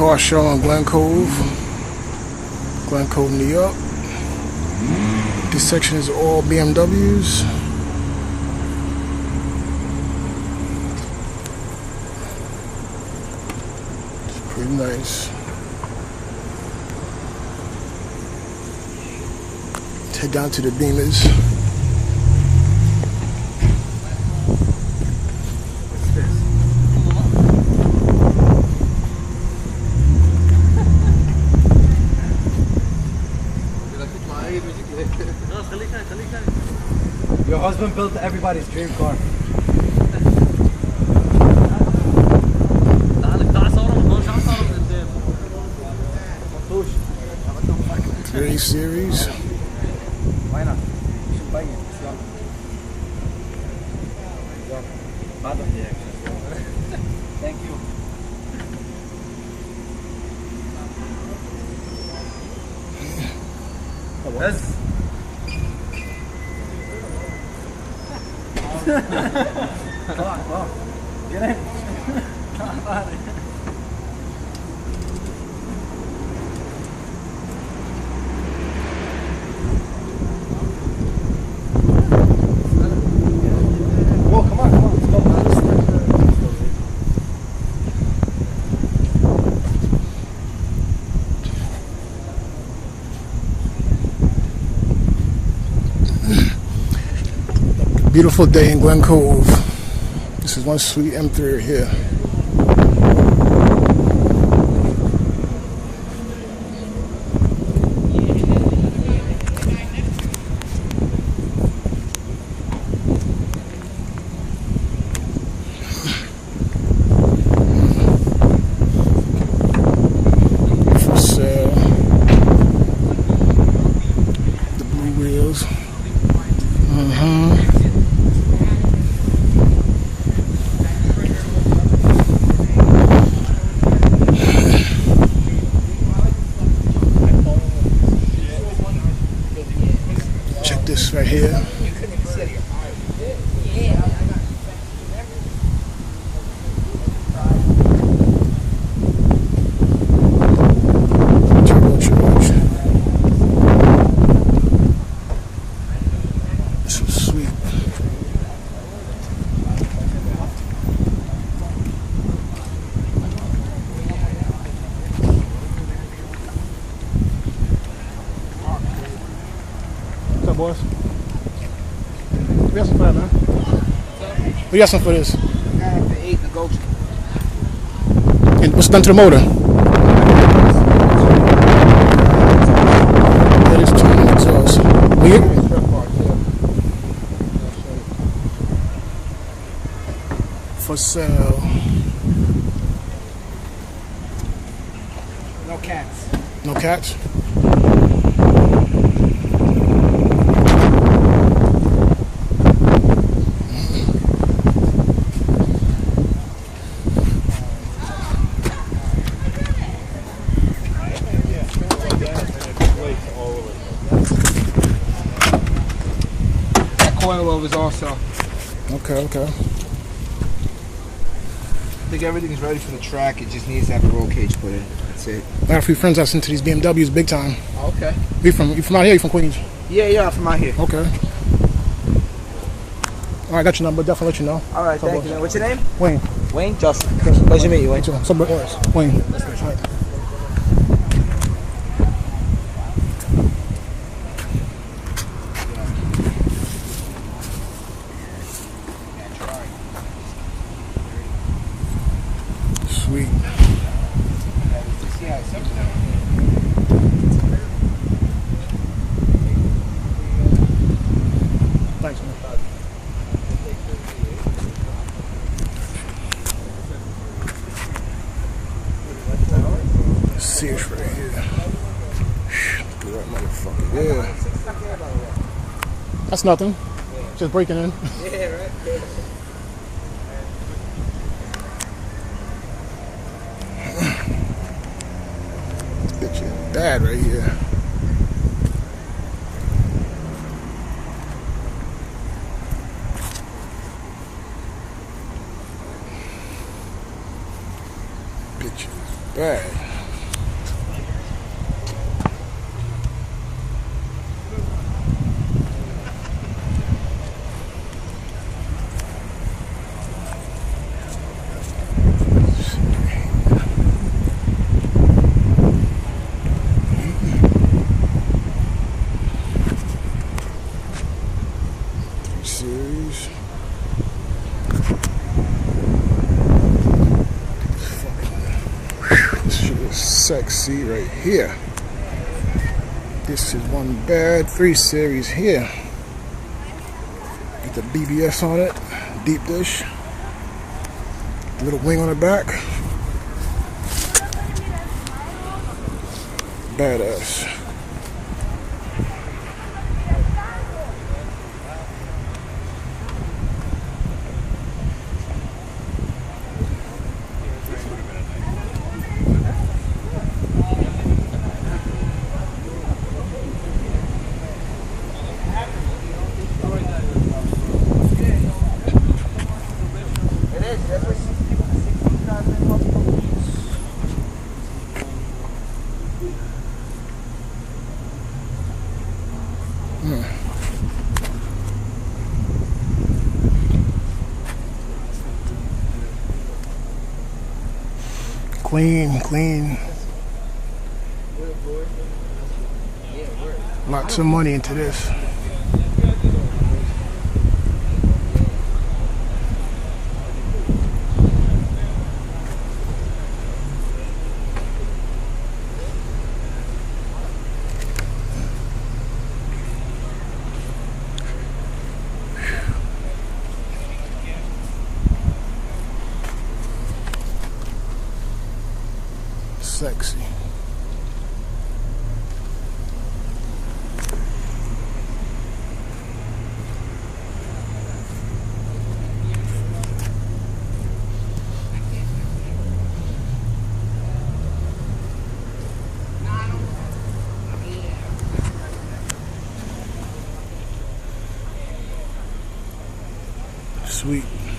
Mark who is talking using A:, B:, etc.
A: car show in Glen Cove, New York. This section is all BMWs. It's pretty nice. Head down to the Beamers.
B: Your husband built everybody's dream car.
A: Very series.
B: Why not? Thank you. Yes. Come on. Get in. Whoa, come on. Let's go.
A: Beautiful day in Glen Cove. This is one sweet M3 right here. For sale. The blue wheels. Check this right here. Turbocharged. So sweet. What's up, boys? We got some for that, man. We got some for this.
C: For 8 negotiable.
A: And what's done to the motor? That is turning exhaust. For sale.
C: No cats.
A: No cats?
C: Coilovers also.
A: Okay.
C: I think everything is ready for the track. It just needs to have a roll cage put in. That's it.
A: I got a few friends that's into these BMWs big time.
C: Okay.
A: You from out here? You from Queens?
C: Yeah, I'm from out here.
A: Okay. All right, got your number. Definitely let you know.
C: All right, thank you, man. What's your name?
A: Wayne.
C: Wayne? Justin. Pleasure to meet you, Wayne.
A: Wayne. Sweet. Thanks, man. See it right here. Look at that motherfucker. Yeah. That's nothing. Just breaking in.
C: Yeah, right.
A: Bitch is bad right here. Bitch is bad. series. This shit is sexy right here. This is one bad 3 series here. Get the BBS on it, deep dish, little wing on the back. Badass. Clean. Lots of money into this. Sexy. Sweet.